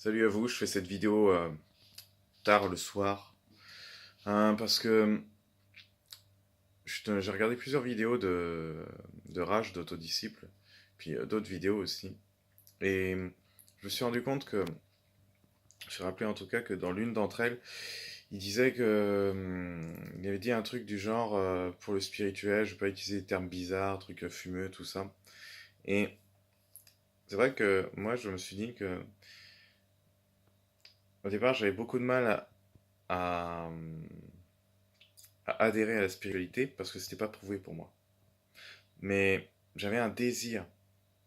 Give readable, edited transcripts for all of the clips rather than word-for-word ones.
Salut à vous, je fais cette vidéo tard le soir parce que j'ai regardé plusieurs vidéos de Rage, d'autodisciples, puis d'autres vidéos aussi. Et je me suis rendu compte que, je me suis rappelé en tout cas que dans l'une d'entre elles, il disait que il avait dit un truc du genre pour le spirituel, je vais pas utiliser des termes bizarres, trucs fumeux, tout ça. Et c'est vrai que moi je me suis dit que au départ j'avais beaucoup de mal à, à adhérer à la spiritualité parce que c'était pas prouvé pour moi. Mais j'avais un désir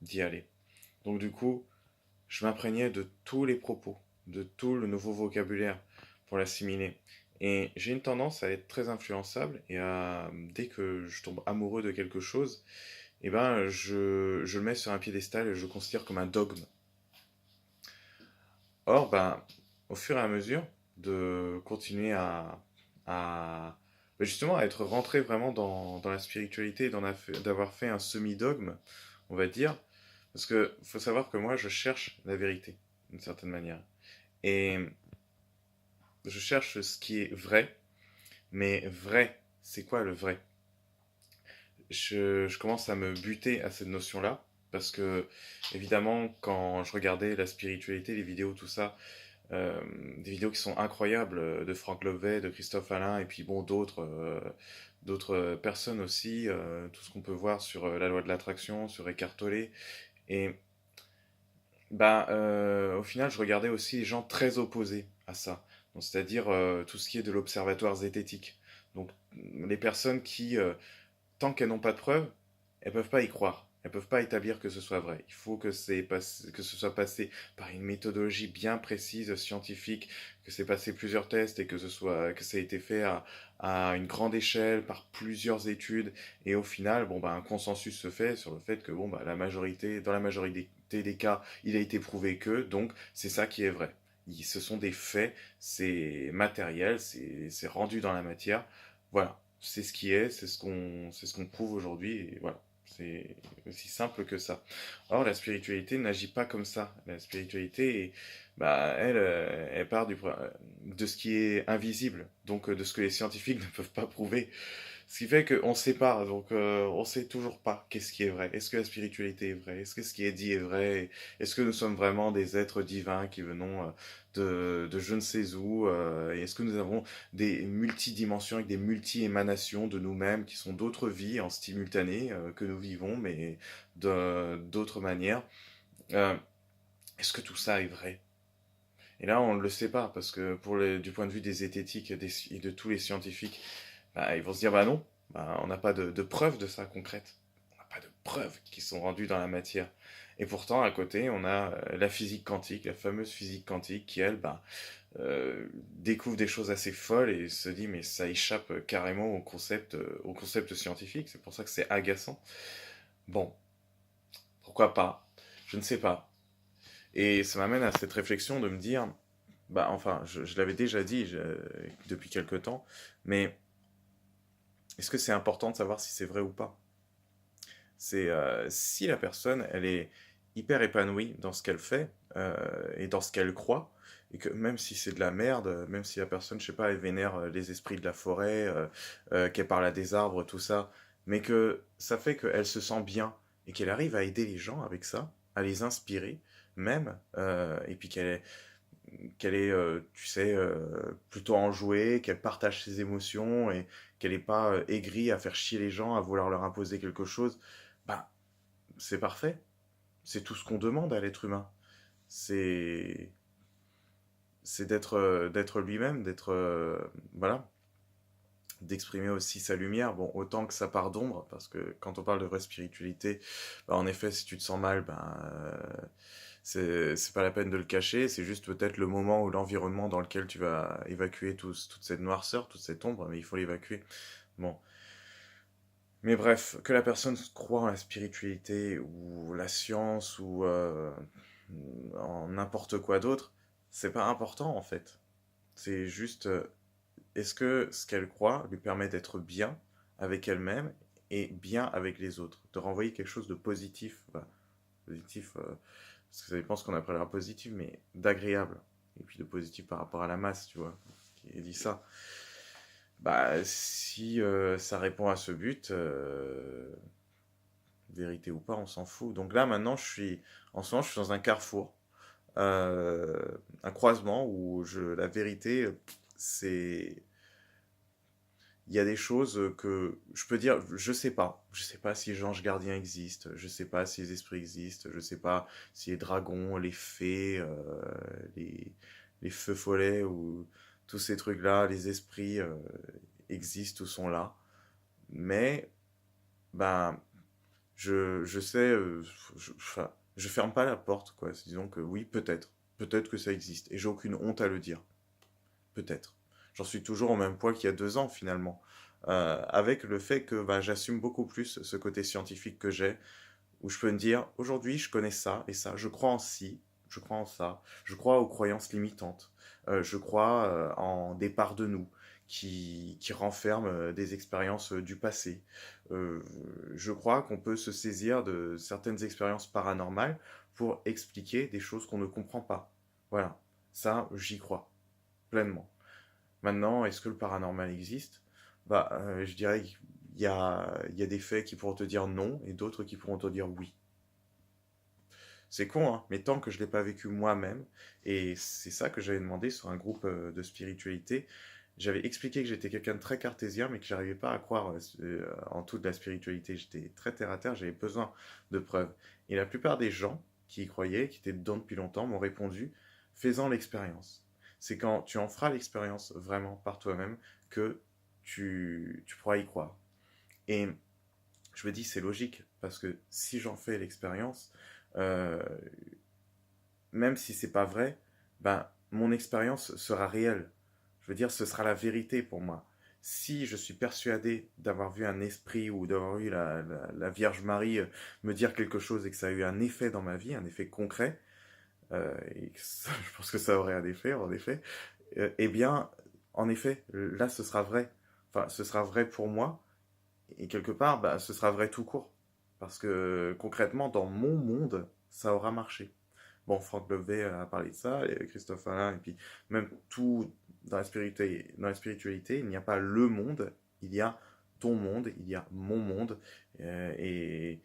d'y aller. Donc du coup, je m'imprégnais de tous les propos, de tout le nouveau vocabulaire pour l'assimiler. Et j'ai une tendance à être très influençable et à, dès que je tombe amoureux de quelque chose, eh ben, je le mets sur un piédestal et je le considère comme un dogme. Or, ben, au fur et à mesure de continuer justement à être rentré vraiment dans la spiritualité et d'avoir fait un semi-dogme, on va dire, parce que faut savoir que moi je cherche la vérité d'une certaine manière et je cherche ce qui est vrai, mais vrai, c'est quoi le vrai? Je commence à me buter à cette notion-là parce que évidemment quand je regardais la spiritualité, les vidéos, tout ça, des vidéos qui sont incroyables de Franck Lovey, de Christophe Alain, et puis bon, d'autres personnes aussi, tout ce qu'on peut voir sur la loi de l'attraction, sur Eckhart Tolle. Et bah, au final, je regardais aussi les gens très opposés à ça. Donc, c'est-à-dire tout ce qui est de l'observatoire zététique. Donc, les personnes qui, tant qu'elles n'ont pas de preuves, elles peuvent pas y croire. Elles peuvent pas établir que ce soit vrai. Il faut que ce soit passé par une méthodologie bien précise, scientifique, que c'est passé plusieurs tests et que ça a été fait à une grande échelle par plusieurs études. Et au final, bon, bah, un consensus se fait sur le fait que, bon, bah, dans la majorité des cas, il a été prouvé que, donc, c'est ça qui est vrai. Ce sont des faits, c'est matériel, c'est rendu dans la matière. Voilà, c'est ce qui est, c'est ce qu'on prouve aujourd'hui, et voilà, c'est aussi simple que ça. Or, la spiritualité n'agit pas comme ça. La spiritualité, bah, elle part de ce qui est invisible, donc de ce que les scientifiques ne peuvent pas prouver. Ce qui fait qu'on se sépare, donc on sait toujours pas qu'est-ce qui est vrai. Est-ce que la spiritualité est vraie? Est-ce que ce qui est dit est vrai? Est-ce que nous sommes vraiment des êtres divins qui venons de je ne sais où? Et est-ce que nous avons des multidimensions avec des multi-émanations de nous-mêmes qui sont d'autres vies en simultané que nous vivons, mais d'autres manières? Euh, Est-ce que tout ça est vrai? Et là, on ne le sait pas, parce que du point de vue des zététiques et de tous les scientifiques, bah, ils vont se dire, bah non, bah, on n'a pas de preuves de ça concrètes. On n'a pas de preuves qui sont rendues dans la matière. Et pourtant, à côté, on a la physique quantique, la fameuse physique quantique, qui, elle, bah, découvre des choses assez folles et se dit, mais ça échappe carrément au concept scientifique. C'est pour ça que c'est agaçant. Bon, pourquoi pas? Je ne sais pas. Et ça m'amène à cette réflexion de me dire, bah enfin, je l'avais déjà dit depuis quelque temps, mais est-ce que c'est important de savoir si c'est vrai ou pas? C'est si la personne, elle est hyper épanouie dans ce qu'elle fait et dans ce qu'elle croit, et que même si c'est de la merde, même si la personne, je sais pas, elle vénère les esprits de la forêt, qu'elle parle à des arbres, tout ça, mais que ça fait qu'elle se sent bien et qu'elle arrive à aider les gens avec ça, à les inspirer même, et puis qu'elle est, tu sais, plutôt enjouée, qu'elle partage ses émotions et qu'elle n'est pas aigrie à faire chier les gens, à vouloir leur imposer quelque chose, bah, c'est parfait. C'est tout ce qu'on demande à l'être humain. C'est c'est d'être lui-même, voilà, d'exprimer aussi sa lumière. Bon, autant que sa part d'ombre, parce que quand on parle de vraie spiritualité, bah, en effet, si tu te sens mal, ben, c'est pas la peine de le cacher, c'est juste peut-être le moment ou l'environnement dans lequel tu vas évacuer toute cette noirceur, toute cette ombre, mais il faut l'évacuer. Bon. Mais bref, que la personne croit en la spiritualité ou la science ou en n'importe quoi d'autre, c'est pas important en fait. C'est juste, est-ce que ce qu'elle croit lui permet d'être bien avec elle-même et bien avec les autres, de renvoyer quelque chose de positif, voilà, positif parce que ça dépend ce qu'on appellera positif, mais d'agréable, et puis de positif par rapport à la masse, tu vois, qui dit ça. Bah, si ça répond à ce but, vérité ou pas, on s'en fout. Donc là, maintenant, en ce moment, je suis dans un carrefour, euh, un croisement où la vérité, c'est, il y a des choses que je peux dire, je sais pas. Je sais pas si les anges gardiens existent, je sais pas si les esprits existent, je sais pas si les dragons, les fées, les, les feux follets ou tous ces trucs-là, les esprits existent ou sont là. Mais, ben, je sais, enfin, je ferme pas la porte, quoi. Disons que oui, peut-être. Peut-être que ça existe. Et j'ai aucune honte à le dire. Peut-être. J'en suis toujours au même point qu'il y a 2 ans, finalement. Avec le fait que bah, j'assume beaucoup plus ce côté scientifique que j'ai, où je peux me dire, aujourd'hui, je connais ça et ça, je crois en ci, je crois en ça, je crois aux croyances limitantes, je crois en des parts de nous qui renferment des expériences du passé. Euh, je crois qu'on peut se saisir de certaines expériences paranormales pour expliquer des choses qu'on ne comprend pas. Voilà, ça, j'y crois, pleinement. Maintenant, est-ce que le paranormal existe? Bah, je dirais qu'il y a des faits qui pourront te dire non et d'autres qui pourront te dire oui. C'est con, hein, mais tant que je ne l'ai pas vécu moi-même, et c'est ça que j'avais demandé sur un groupe de spiritualité, j'avais expliqué que j'étais quelqu'un de très cartésien, mais que j'arrivais pas à croire en toute la spiritualité. J'étais très terre à terre, j'avais besoin de preuves. Et la plupart des gens qui y croyaient, qui étaient dedans depuis longtemps, m'ont répondu, fais-en l'expérience. C'est quand tu en feras l'expérience vraiment par toi-même que tu pourras y croire. Et je me dis, c'est logique, parce que si j'en fais l'expérience, euh, même si c'est pas vrai, ben, mon expérience sera réelle. Je veux dire, ce sera la vérité pour moi. Si je suis persuadé d'avoir vu un esprit ou d'avoir vu la Vierge Marie me dire quelque chose et que ça a eu un effet dans ma vie, un effet concret, et que je pense que ça aurait un effet, en effet, eh bien, en effet, là, ce sera vrai. Enfin, ce sera vrai pour moi, et quelque part, bah, ce sera vrai tout court. Parce que concrètement, dans mon monde, ça aura marché. Bon, Franck Levet a parlé de ça, et Christophe Alain, et puis même tout dans la spiritualité, il n'y a pas le monde, il y a ton monde, il y a mon monde, euh, et,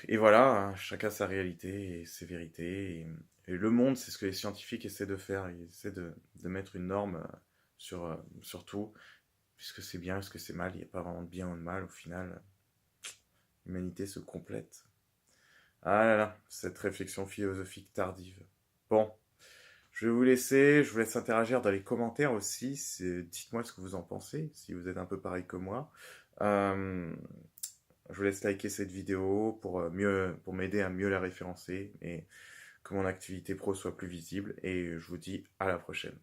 et voilà, hein, chacun sa réalité et ses vérités. Et le monde, c'est ce que les scientifiques essaient de faire, ils essaient de mettre une norme sur tout, puisque c'est bien, est-ce que c'est mal, il n'y a pas vraiment de bien ou de mal, au final, l'humanité se complète. Ah là là, cette réflexion philosophique tardive. Bon, je vais vous laisser, je vous laisse interagir dans les commentaires aussi. Dites-moi ce que vous en pensez, si vous êtes un peu pareil que moi. Euh, je vous laisse liker cette vidéo pour m'aider à mieux la référencer et que mon activité pro soit plus visible. Et je vous dis à la prochaine.